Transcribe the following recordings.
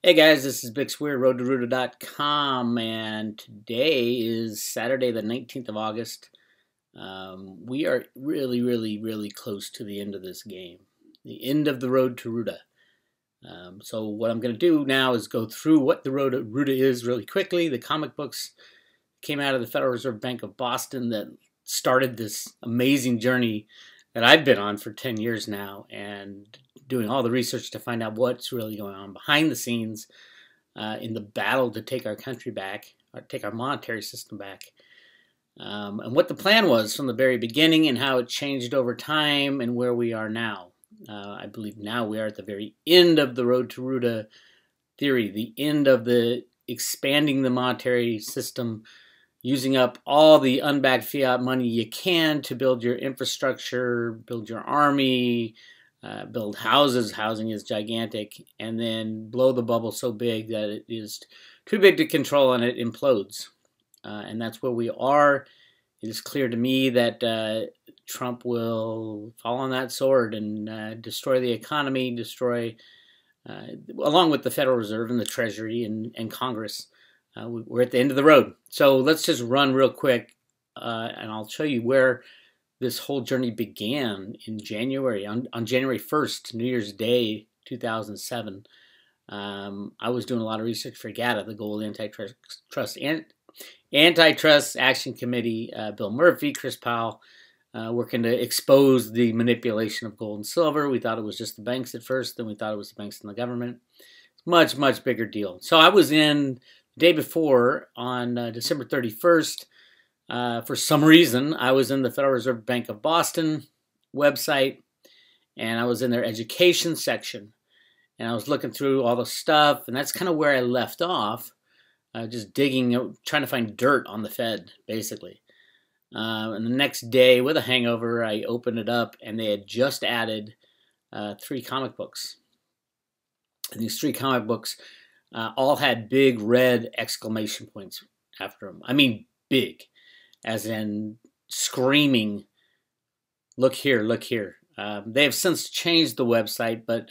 Hey guys, this is Bix Weir, Roota.com, and today is Saturday the 19th of August. We are really close to the end of this game, the end of the road to Ruta. So what I'm going to do now is go through what the road to Ruta is really quickly. The comic books came out of the Federal Reserve Bank of Boston that started this amazing journey that I've been on for 10 years now, and doing all the research to find out what's really going on behind the scenes in the battle to take our country back, or take our monetary system back, and what the plan was from the very beginning and how it changed over time and where we are now. I believe now we are at the very end of the road to Roota Theory, the end of the expanding the monetary system, using up all the unbacked fiat money you can to build your infrastructure, build your army, build houses. Housing is gigantic, and then blow the bubble so big that it is too big to control and it implodes. And that's where we are. It is clear to me that Trump will fall on that sword and destroy the economy, along with the Federal Reserve and the Treasury and Congress. We're at the end of the road. So let's just run real quick, and I'll show you where this whole journey began in January. On January 1st, New Year's Day, 2007, I was doing a lot of research for GATA, the Gold Antitrust Action Committee, Bill Murphy, Chris Powell, working to expose the manipulation of gold and silver. We thought it was just the banks at first, then we thought it was the banks and the government. Much bigger deal. So I was in the day before, on December 31st, for some reason, I was in the Federal Reserve Bank of Boston website, and I was in their education section, and I was looking through all the stuff, and that's kind of where I left off, just digging, trying to find dirt on the Fed, basically. And the next day, with a hangover, I opened it up, and they had just added 3 comic books. And these 3 comic books all had big red exclamation points after them. I mean big, as in screaming, look here, look here. They have since changed the website, but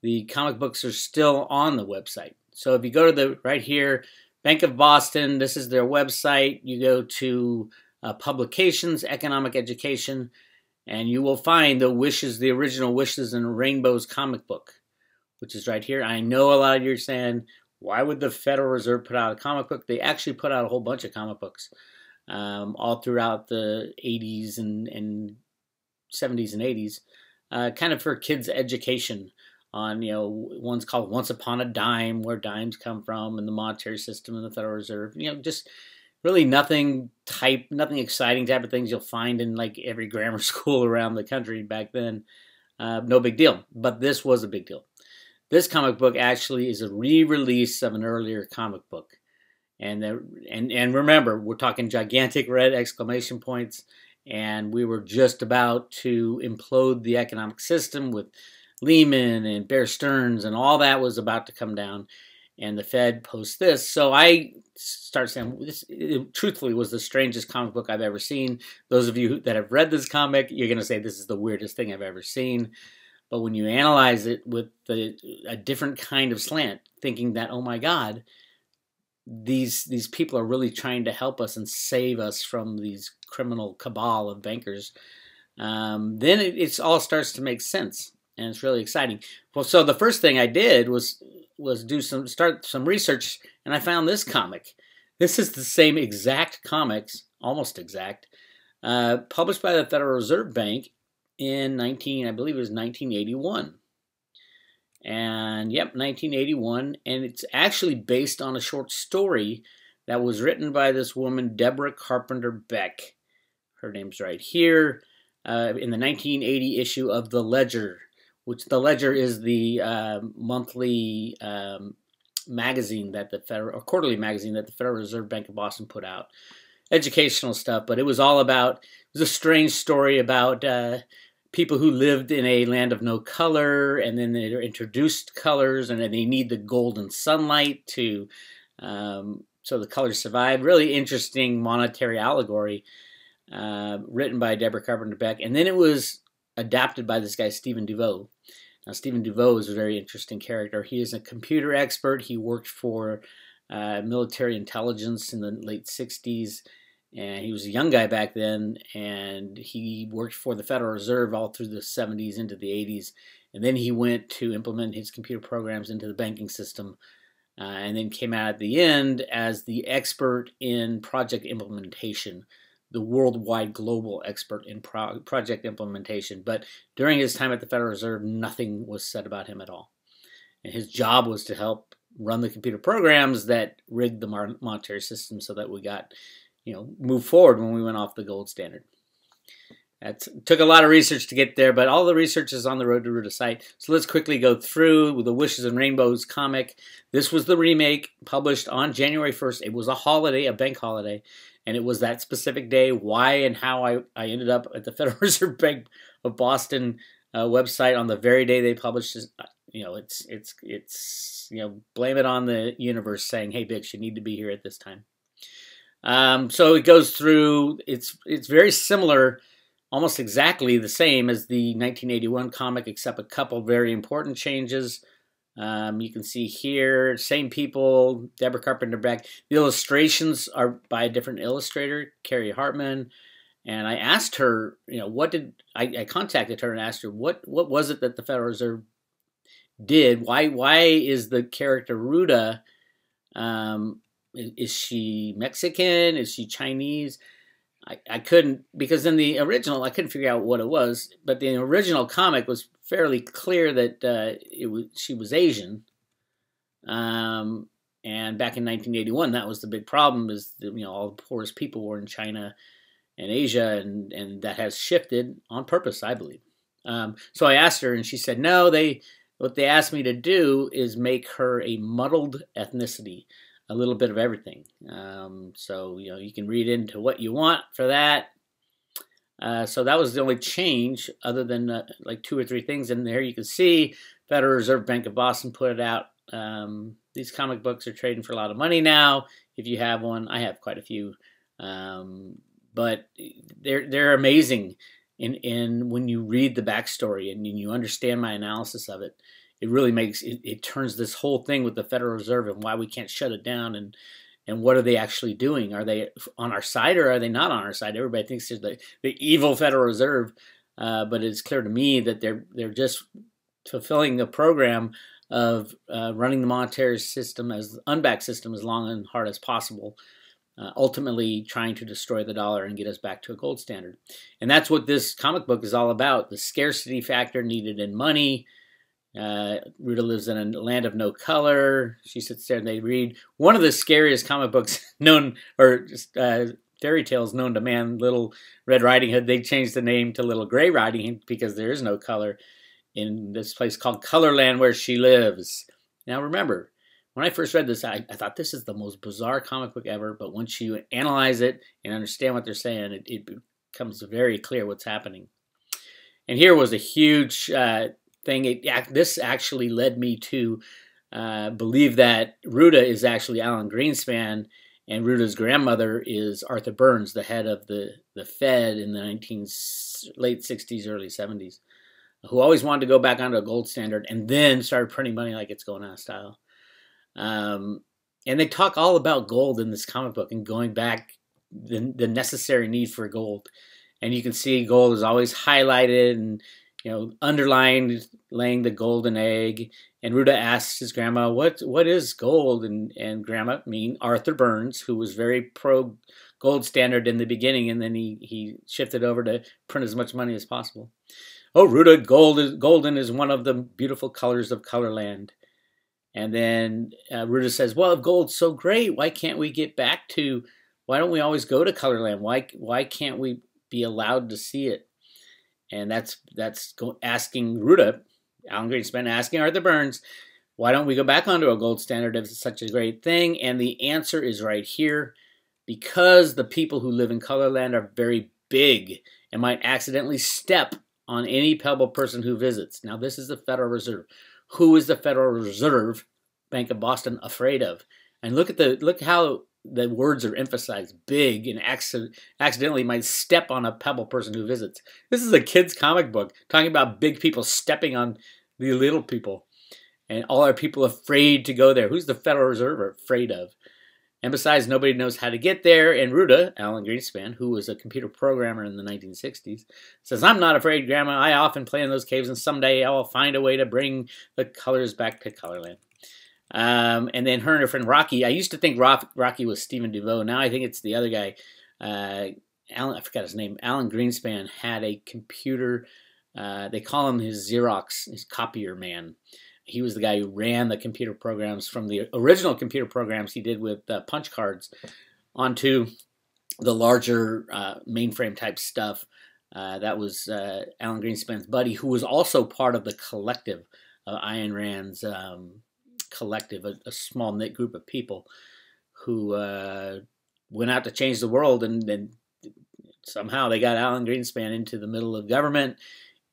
the comic books are still on the website. So if you go to the, right here, Bank of Boston, this is their website. You go to Publications, Economic Education, and you will find the original Wishes and Rainbows comic book, which is right here. I know a lot of you are saying, why would the Federal Reserve put out a comic book? They actually put out a whole bunch of comic books all throughout the 80s and 70s and 80s, kind of for kids' education on, one's called Once Upon a Dime, where dimes come from, and the monetary system and the Federal Reserve. Just really nothing exciting type of things you'll find in like every grammar school around the country back then. No big deal, but this was a big deal. This comic book actually is a re-release of an earlier comic book. And remember, we're talking gigantic red exclamation points, and we were just about to implode the economic system with Lehman and Bear Stearns, and all that was about to come down, and the Fed posts this. So I start saying, this truthfully was the strangest comic book I've ever seen. Those of you that have read this comic, you're going to say this is the weirdest thing I've ever seen. But when you analyze it with a different kind of slant, thinking that, oh my God, these people are really trying to help us and save us from these criminal cabal of bankers, then it all starts to make sense, and it's really exciting. Well, so the first thing I did was start some research, and I found this comic. This is the same exact comics, almost exact, published by the Federal Reserve Bank in I believe it was 1981. And yep, 1981, and it's actually based on a short story that was written by this woman, Deborah Carpenter Beck. Her name's right here, in the 1980 issue of The Ledger, which The Ledger is the monthly magazine that quarterly magazine that the Federal Reserve Bank of Boston put out. Educational stuff, but it was a strange story about people who lived in a land of no color, and then they're introduced colors, and then they need the golden sunlight to so the colors survive. Really interesting monetary allegory, written by Deborah Carpenter Beck, and then it was adapted by this guy Stephen DeVoe. Now, Stephen DeVoe is a very interesting character. He is a computer expert. He worked for military intelligence in the late 60s, and he was a young guy back then, and he worked for the Federal Reserve all through the 70s into the 80s, and then he went to implement his computer programs into the banking system, and then came out at the end as the expert in project implementation, the worldwide global expert in project implementation. But during his time at the Federal Reserve, nothing was said about him at all. And his job was to help run the computer programs that rigged the monetary system so that we got, move forward when we went off the gold standard. That took a lot of research to get there, but all the research is on the Road to Ruta site. So let's quickly go through the Wishes and Rainbows comic. This was the remake published on January 1st. It was a holiday, a bank holiday, and it was that specific day. Why and how I ended up at the Federal Reserve Bank of Boston website on the very day they published this. It's blame it on the universe saying, hey, Bix, you need to be here at this time. So it goes through, it's very similar, almost exactly the same as the 1981 comic, except a couple very important changes. You can see here, same people, Deborah Carpenter back. The illustrations are by a different illustrator, Carrie Hartman. And I asked her, I contacted her and asked her, what was it that the Federal Reserve did? Why is the character Ruta, is she Mexican? Is she Chinese? I couldn't, because in the original, I couldn't figure out what it was, but the original comic was fairly clear that she was Asian. And back in 1981, that was the big problem, is that, all the poorest people were in China and Asia, and that has shifted on purpose, I believe. So I asked her, and she said, no, what they asked me to do is make her a muddled ethnicity, a little bit of everything. So, you can read into what you want for that. So that was the only change, other than like 2 or 3 things in there. You can see Federal Reserve Bank of Boston put it out. These comic books are trading for a lot of money now. If you have one, I have quite a few. But they're amazing. And when you read the backstory and you understand my analysis of it, it really makes it turns this whole thing with the Federal Reserve and why we can't shut it down, and what are they actually doing? Are they on our side or are they not on our side? Everybody thinks there's the evil Federal Reserve, but it's clear to me that they're just fulfilling the program of running the monetary system as unbacked system as long and hard as possible, ultimately trying to destroy the dollar and get us back to a gold standard. And that's what this comic book is all about, the scarcity factor needed in money. Ruta lives in a land of no color. She sits there and they read one of the scariest comic books known, or just fairy tales known to man, Little Red Riding Hood. They changed the name to Little Gray Riding Hood because there is no color in this place called Colorland where she lives. Now remember, when I first read this, I thought this is the most bizarre comic book ever, but once you analyze it and understand what they're saying, it becomes very clear what's happening. And here was a huge thing. This actually led me to believe that Ruta is actually Alan Greenspan, and Ruta's grandmother is Arthur Burns, the head of the Fed in the late 60s, early 70s, who always wanted to go back onto a gold standard and then started printing money like it's going out of style. And they talk all about gold in this comic book and going back the necessary need for gold. And you can see gold is always highlighted and underlined, laying the golden egg. And Ruta asks his grandma, what is gold? And grandma, Arthur Burns, who was very pro gold standard in the beginning, and then he shifted over to print as much money as possible. Oh, Ruta, golden is one of the beautiful colors of Colorland. And then Ruta says, well, if gold's so great, why don't we always go to Colorland? Why can't we be allowed to see it? And that's asking Ruta, Alan Greenspan, asking Arthur Burns, why don't we go back onto a gold standard if it's such a great thing? And the answer is right here, because the people who live in Colorland are very big and might accidentally step on any pebble person who visits. Now, this is the Federal Reserve. Who is the Federal Reserve Bank of Boston afraid of? And look how the words are emphasized, big, and accidentally might step on a pebble person who visits. This is a kid's comic book talking about big people stepping on the little people. And all our people afraid to go there. Who's the Federal Reserve afraid of? And besides, nobody knows how to get there. And Ruta, Alan Greenspan, who was a computer programmer in the 1960s, says, I'm not afraid, Grandma. I often play in those caves, and someday I will find a way to bring the colors back to Colorland. And then her and her friend Rocky. I used to think Rocky was Stephen DeVoe. Now I think it's the other guy. Alan, I forgot his name. Alan Greenspan had a computer. They call him his Xerox, his copier man. He was the guy who ran the computer programs from the original computer programs he did with punch cards onto the larger mainframe type stuff. That was Alan Greenspan's buddy, who was also part of the collective, Ayn Rand's collective, a small knit group of people who went out to change the world, and then somehow they got Alan Greenspan into the middle of government.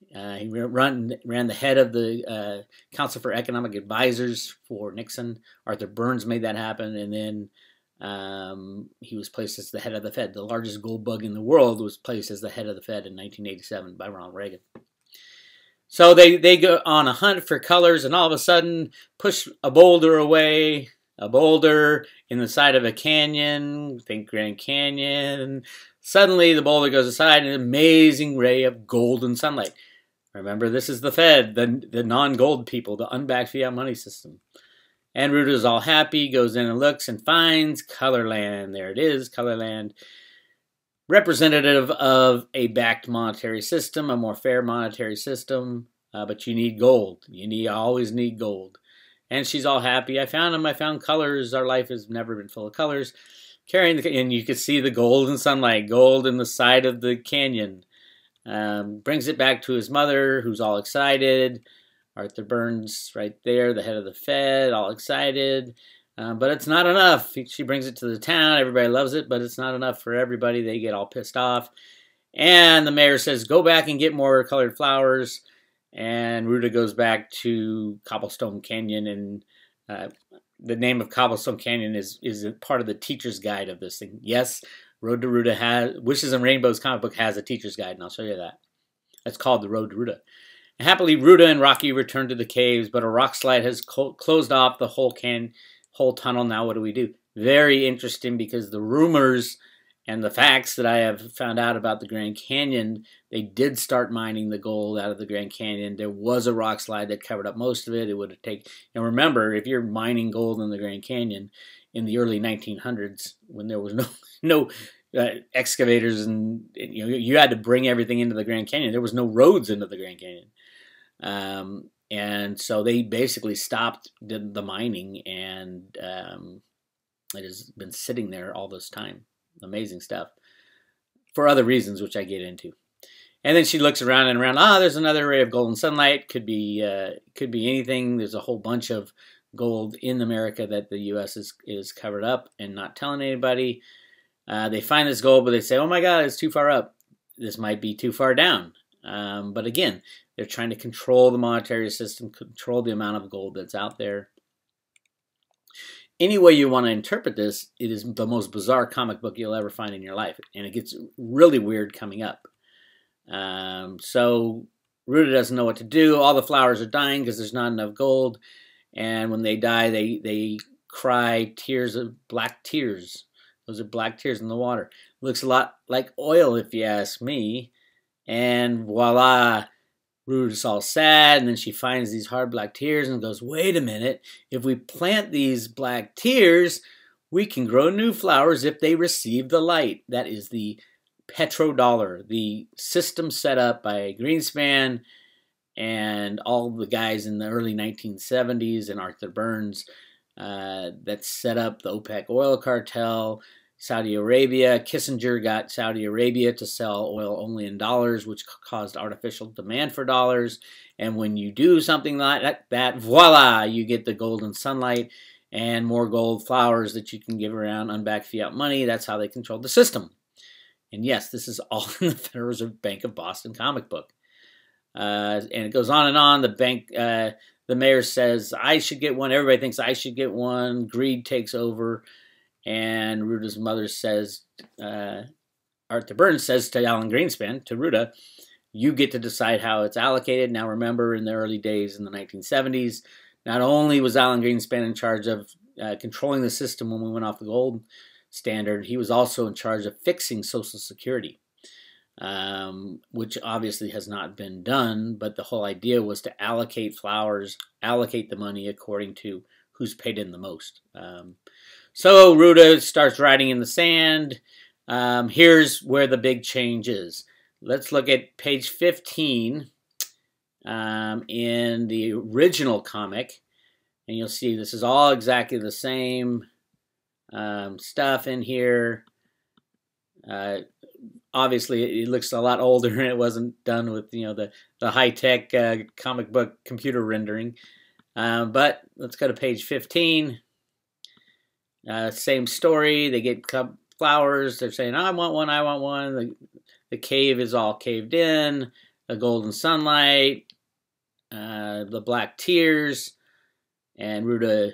He ran the head of the Council for Economic Advisors for Nixon. Arthur Burns made that happen, and then he was placed as the head of the Fed. The largest gold bug in the world was placed as the head of the Fed in 1987 by Ronald Reagan. So they go on a hunt for colors, and all of a sudden push a boulder away, a boulder in the side of a canyon, think Grand Canyon. Suddenly the boulder goes aside, an amazing ray of golden sunlight. Remember, this is the Fed, the non-gold people, the unbacked fiat money system. And Ruta's all happy, goes in and looks and finds Colorland. There it is, Colorland. Representative of a backed monetary system, a more fair monetary system, but you need gold. You always need gold. And she's all happy. I found them. I found colors. Our life has never been full of colors. And you could see the golden sunlight, gold in the side of the canyon. Brings it back to his mother, who's all excited. Arthur Burns right there, the head of the Fed, all excited. But it's not enough. She brings it to the town. Everybody loves it, but it's not enough for everybody. They get all pissed off. And the mayor says, go back and get more colored flowers. And Ruta goes back to Cobblestone Canyon. And the name of Cobblestone Canyon is part of the teacher's guide of this thing. Yes, Road to Ruta Wishes and Rainbows comic book has a teacher's guide, and I'll show you that. That's called The Road to Ruta. And happily, Ruta and Rocky return to the caves, but a rock slide has closed off the whole tunnel. Now what do we do? Very interesting, because the rumors and the facts that I have found out about the Grand Canyon, they did start mining the gold out of the Grand Canyon. There was a rock slide that covered up most of it. It would have taken, and remember, if you're mining gold in the Grand Canyon in the early 1900s, when there was no excavators, and you had to bring everything into the Grand Canyon. There was no roads into the Grand Canyon. And so they basically stopped the mining, and it has been sitting there all this time. Amazing stuff. For other reasons, which I get into. And then she looks around and around. There's another ray of golden sunlight. Could be anything. There's a whole bunch of gold in America that the U.S. is covered up and not telling anybody. They find this gold, but they say, oh my God, it's too far up. This might be too far down. But again, they're trying to control the monetary system, control the amount of gold that's out there. Any way you want to interpret this, it is the most bizarre comic book you'll ever find in your life. And it gets really weird coming up. So Ruta doesn't know what to do. All the flowers are dying because there's not enough gold. And when they die, they cry black tears. Those are black tears in the water. Looks a lot like oil, if you ask me. And voila, Ruta's all sad, and then she finds these hard black tears and goes, wait a minute, if we plant these black tears, we can grow new flowers if they receive the light. That is the petrodollar, the system set up by Greenspan and all the guys in the early 1970s and Arthur Burns that set up the OPEC oil cartel. Saudi Arabia, Kissinger got Saudi Arabia to sell oil only in dollars, which caused artificial demand for dollars. And when you do something like that, voila, you get the golden sunlight and more gold flowers that you can give around unbacked fiat money. That's how they control the system. And yes, this is all in the Federal Reserve Bank of Boston comic book. And it goes on and on. The mayor says, I should get one. Everybody thinks I should get one. Greed takes over. And Ruta's mother says, Arthur Burns says to Alan Greenspan, to Ruta, You get to decide how it's allocated. Now remember, in the early days in the 1970s, not only was Alan Greenspan in charge of controlling the system when we went off the gold standard, he was also in charge of fixing Social Security, which obviously has not been done, but the whole idea was to allocate flowers, allocate the money according to who's paid in the most. So Ruta starts writing in the sand. Here's where the big change is. Let's look at page 15 in the original comic, and you'll see this is all exactly the same stuff in here. Obviously, it looks a lot older, and it wasn't done with the high-tech comic book computer rendering. But let's go to page 15. Same story. They get flowers. They're saying, I want one, I want one. The cave is all caved in. The golden sunlight. The black tears. And Ruta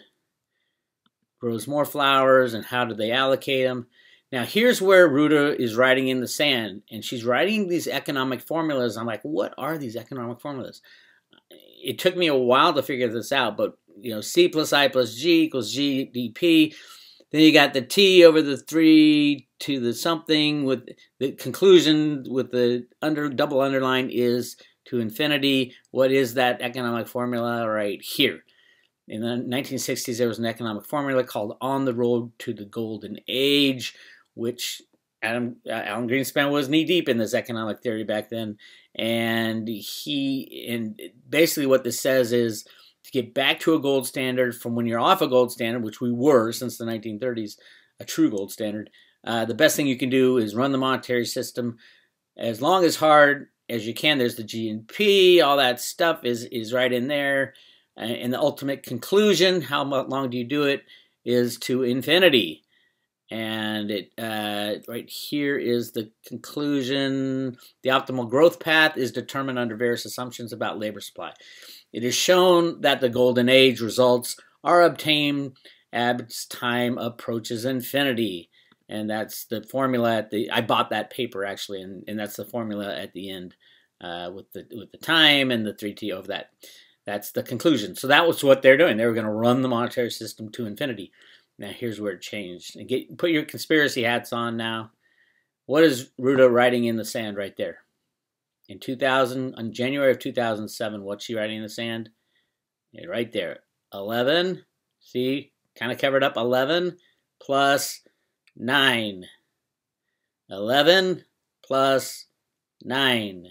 grows more flowers. And how do they allocate them? Now, here's where Ruta is writing in the sand. And she's writing these economic formulas. I'm like, what are these economic formulas? It took me a while to figure this out. But, C plus I plus G equals GDP. Then you got the T over the 3 to the something, with the conclusion with the double underline is to infinity. What is that economic formula right here? In the 1960s, there was an economic formula called On the Road to the Golden Age, which Alan Greenspan was knee-deep in this economic theory back then. And basically what this says is, to get back to a gold standard from when you're off a gold standard, which we were since the 1930s, a true gold standard, the best thing you can do is run the monetary system as long as hard as you can. There's the GNP, all that stuff is right in there. And the ultimate conclusion, how long do you do it, is to infinity. And right here is the conclusion. The optimal growth path is determined under various assumptions about labor supply. It is shown that the golden age results are obtained as time approaches infinity. And that's the formula I bought that paper actually, and that's the formula at the end with the time and the 3t over that. That's the conclusion. So that was what they're doing. They were going to run the monetary system to infinity. Now here's where it changed. And put your conspiracy hats on now. What is Ruta writing in the sand right there? In on January of 2007, what's she writing in the sand? Yeah, right there. 11. See, kind of covered up. 11 plus 9. 11 plus 9.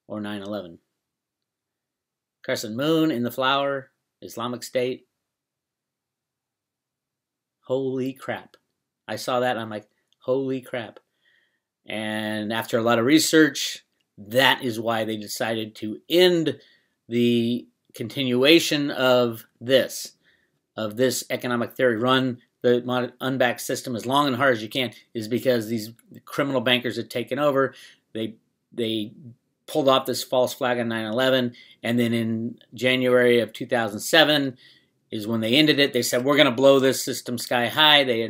Or 9/11. Crescent moon in the flower. Islamic State. Holy crap. I saw that and I'm like, holy crap. And after a lot of research, that is why they decided to end the continuation of this economic theory. Run the unbacked system as long and hard as you can, is because these criminal bankers had taken over. They pulled off this false flag on 9/11, and then in January of 2007 is when they ended it. They said, we're going to blow this system sky high. They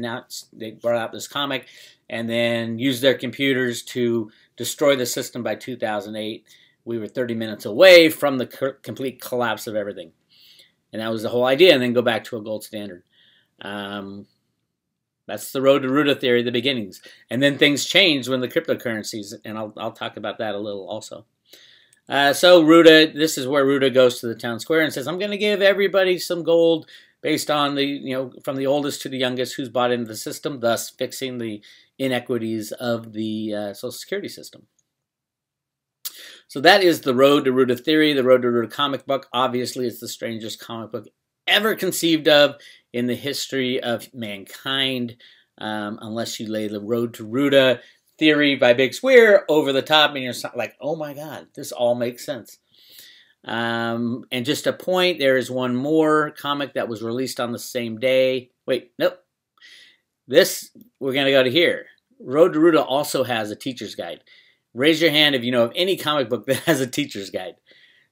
brought out this comic and then used their computers to destroy the system by 2008. We were 30 minutes away from the complete collapse of everything. And that was the whole idea, and then go back to a gold standard. That's the road to Roota Theory, the beginnings. And then things changed when the cryptocurrencies, and I'll talk about that a little also. So Ruta, this is where Ruta goes to the town square and says, I'm going to give everybody some gold based on from the oldest to the youngest who's bought into the system, thus fixing the inequities of the Social Security system. So that is the road to Roota Theory, the road to Ruta comic book. Obviously, it's the strangest comic book ever conceived of in the history of mankind, unless you lay the road to Roota Theory by Bix Weir over the top and you're like, oh my God, this all makes sense. And just a point, there is one more comic that was released on the same day. Wait, nope. We're going to go to here. Road to Roota also has a teacher's guide. Raise your hand if you know of any comic book that has a teacher's guide.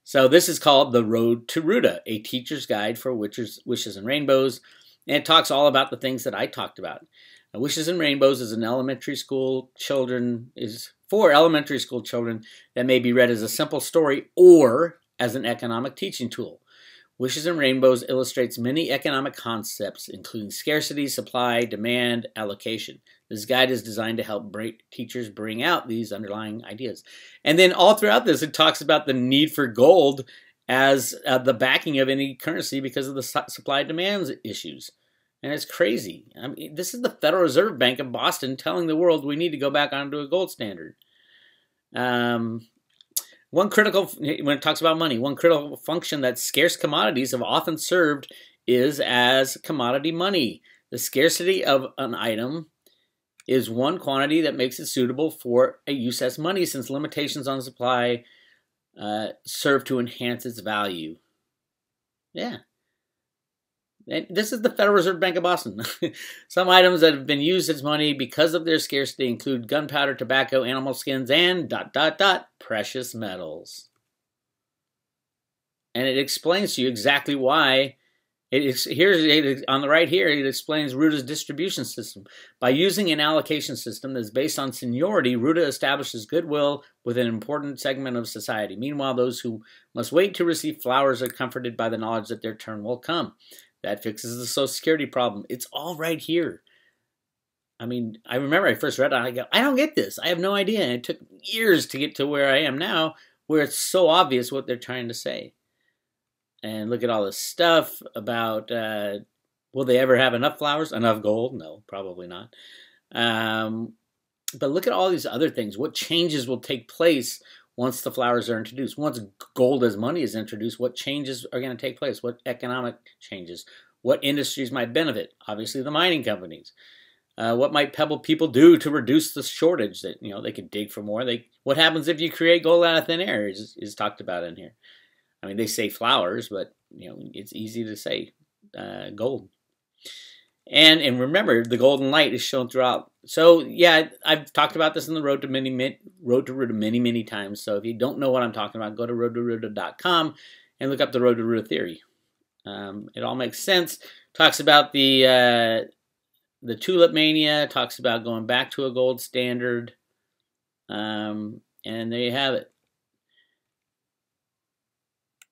So this is called The Road to Roota, a teacher's guide for wishes and rainbows. And it talks all about the things that I talked about. Wishes and Rainbows is for elementary school children that may be read as a simple story or as an economic teaching tool. Wishes and Rainbows illustrates many economic concepts, including scarcity, supply, demand, allocation. This guide is designed to help teachers bring out these underlying ideas. And then all throughout this, it talks about the need for gold as the backing of any currency because of the supply-demand issues. And it's crazy. I mean, this is the Federal Reserve Bank of Boston telling the world we need to go back onto a gold standard. When it talks about money, one critical function that scarce commodities have often served is as commodity money. The scarcity of an item is one quantity that makes it suitable for a use as money, since limitations on supply serve to enhance its value. Yeah. And this is the Federal Reserve Bank of Boston. Some items that have been used as money because of their scarcity include gunpowder, tobacco, animal skins, and ... precious metals. And it explains to you exactly why. On the right here, it explains Ruta's distribution system. By using an allocation system that is based on seniority, Ruta establishes goodwill with an important segment of society. Meanwhile, those who must wait to receive flowers are comforted by the knowledge that their turn will come. That fixes the Social Security problem. It's all right here. I mean, I remember I first read it, I go, I don't get this. I have no idea. And it took years to get to where I am now, where it's so obvious what they're trying to say. And look at all this stuff about, will they ever have enough flowers? Enough gold? No, probably not. But look at all these other things. What changes will take place once the flowers are introduced? Once gold as money is introduced, what changes are going to take place? What economic changes? What industries might benefit? Obviously, the mining companies. What might people do to reduce the shortage? That they could dig for more. What happens if you create gold out of thin air? Is talked about in here. I mean, they say flowers, but it's easy to say gold. And remember, the golden light is shown throughout. So yeah, I've talked about this in the Road to Ruta many times. So if you don't know what I'm talking about, go to rotoruta.com and look up the Road to Roota Theory. It all makes sense. Talks about the tulip mania. Talks about going back to a gold standard. And there you have it.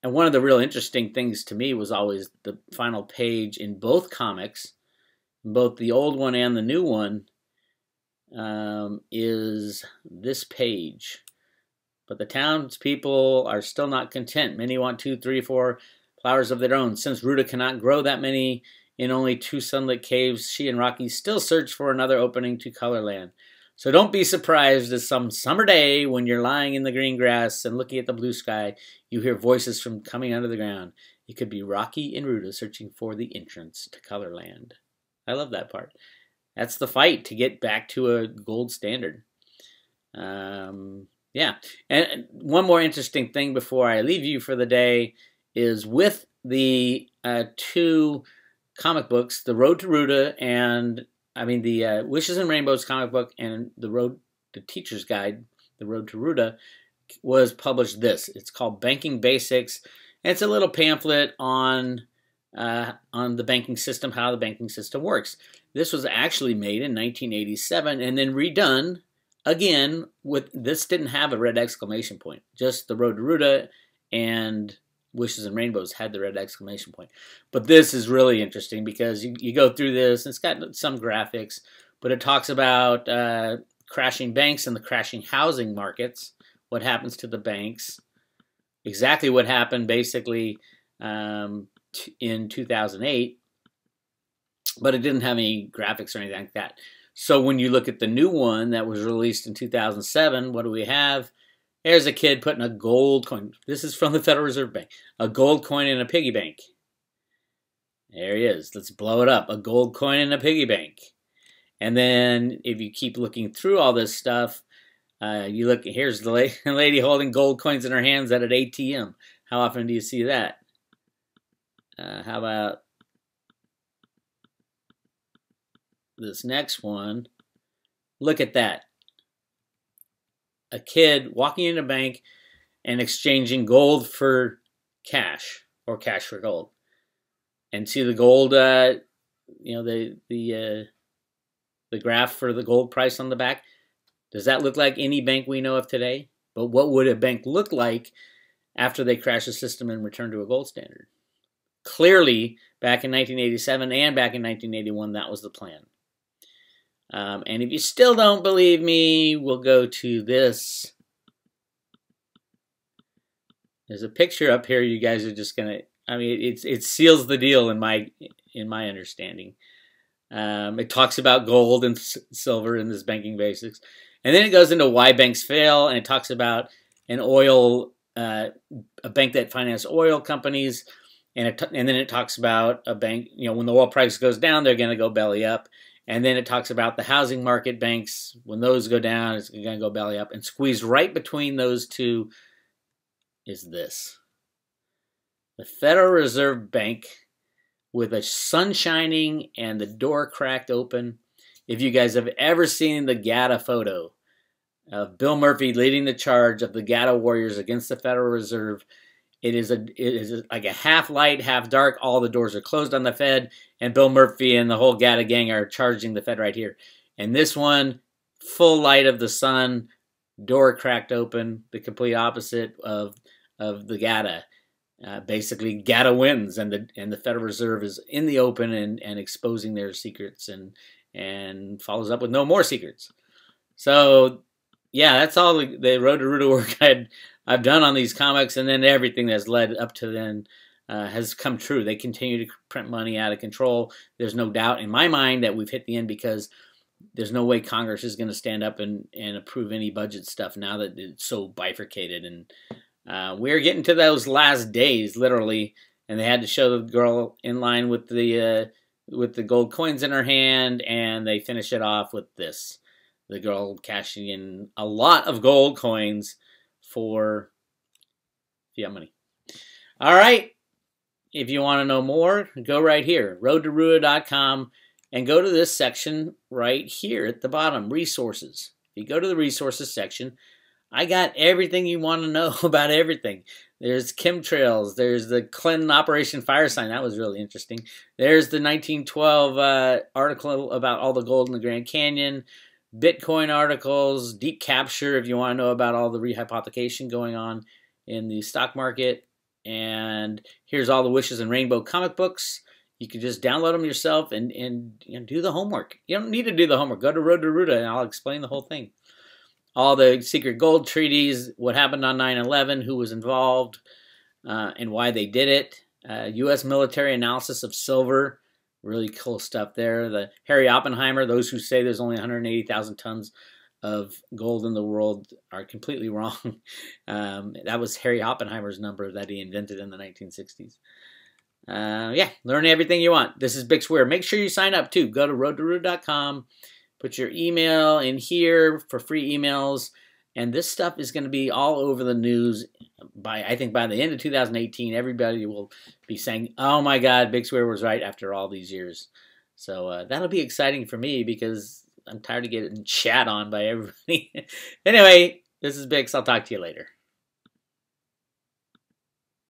And one of the real interesting things to me was always the final page in both comics, both the old one and the new one, is this page. But the townspeople are still not content. Many want 2, 3, 4 flowers of their own. Since Ruta cannot grow that many in only 2 sunlit caves, she and Rocky still search for another opening to Colorland. So don't be surprised if some summer day when you're lying in the green grass and looking at the blue sky, you hear voices from coming under the ground. It could be Rocky and Ruta searching for the entrance to Colorland. I love that part. That's the fight to get back to a gold standard. Yeah. And one more interesting thing before I leave you for the day is with the 2 comic books, the Road to Ruta and the Wishes and Rainbows comic book and the Teacher's Guide, the Road to Ruta, was published this. It's called Banking Basics. And it's a little pamphlet on the banking system, how the banking system works. This was actually made in 1987 and then redone again this didn't have a red exclamation point. Just the Road to Ruta and Wishes and Rainbows had the red exclamation point. But this is really interesting because you go through this, and it's got some graphics, but it talks about crashing banks and the crashing housing markets, what happens to the banks, exactly what happened basically in 2008, but it didn't have any graphics or anything like that. So when you look at the new one that was released in 2007, what do we have? There's a kid putting a gold coin. This is from the Federal Reserve Bank. A gold coin in a piggy bank. There he is. Let's blow it up. A gold coin in a piggy bank. And then if you keep looking through all this stuff, you look, here's the lady holding gold coins in her hands at an ATM. How often do you see that? How about this next one? Look at that. A kid walking in a bank and exchanging gold for cash or cash for gold. And see the gold, the the graph for the gold price on the back. Does that look like any bank we know of today? But what would a bank look like after they crash the system and return to a gold standard? Clearly, back in 1987 and back in 1981, that was the plan. And if you still don't believe me, we'll go to this. There's a picture up here. You guys are just gonna. I mean, it seals the deal in my understanding. It talks about gold and silver in this banking basics, and then it goes into why banks fail, and it talks about an oil, a bank that financed oil companies, and then it talks about a bank. You know, when the oil price goes down, they're going to go belly up, and then it talks about the housing market banks. When those go down, it's going to go belly up, and squeezed right between those two is this: the Federal Reserve Bank, with the sun shining and the door cracked open. If you guys have ever seen the GATA photo of Bill Murphy leading the charge of the GATA warriors against the Federal Reserve, it is like a half light, half dark. All the doors are closed on the Fed, and Bill Murphy and the whole GATA gang are charging the Fed right here. And this one, full light of the sun, door cracked open, the complete opposite of the GATA. Basically, GATA wins, and the Federal Reserve is in the open and exposing their secrets, and follows up with no more secrets. So, yeah, that's all the Road to Ruta work I've done on these comics, and then everything that's led up to then has come true. They continue to print money out of control. There's no doubt in my mind that we've hit the end, because there's no way Congress is going to stand up and approve any budget stuff now that it's so bifurcated. And we're getting to those last days, literally, and they had to show the girl in line with the gold coins in her hand, and they finish it off with this: the girl cashing in a lot of gold coins for fiat money. All right, if you want to know more, go right here, roadtoruta.com, and go to this section right here at the bottom, resources. If you go to the resources section, I got everything you want to know about everything. There's chemtrails. There's the Clinton Operation Fire Sign. That was really interesting. There's the 1912 article about all the gold in the Grand Canyon. Bitcoin articles. Deep capture if you want to know about all the rehypothecation going on in the stock market. And here's all the Wishes and Rainbow comic books. You can just download them yourself and do the homework. You don't need to do the homework. Go to Road to Ruta and I'll explain the whole thing. All the secret gold treaties, what happened on 9/11, who was involved, and why they did it. U.S. military analysis of silver, really cool stuff there. The Harry Oppenheimer, those who say there's only 180,000 tons of gold in the world are completely wrong. That was Harry Oppenheimer's number that he invented in the 1960s. Yeah, learn everything you want. This is Bix Weir. Make sure you sign up too. Go to roadtoruta.com. Put your email in here for free emails, and this stuff is going to be all over the news. I think by the end of 2018, everybody will be saying, "Oh my God, Bix Weir was right after all these years." So that'll be exciting for me, because I'm tired of getting chat on by everybody. Anyway, this is Bix. I'll talk to you later.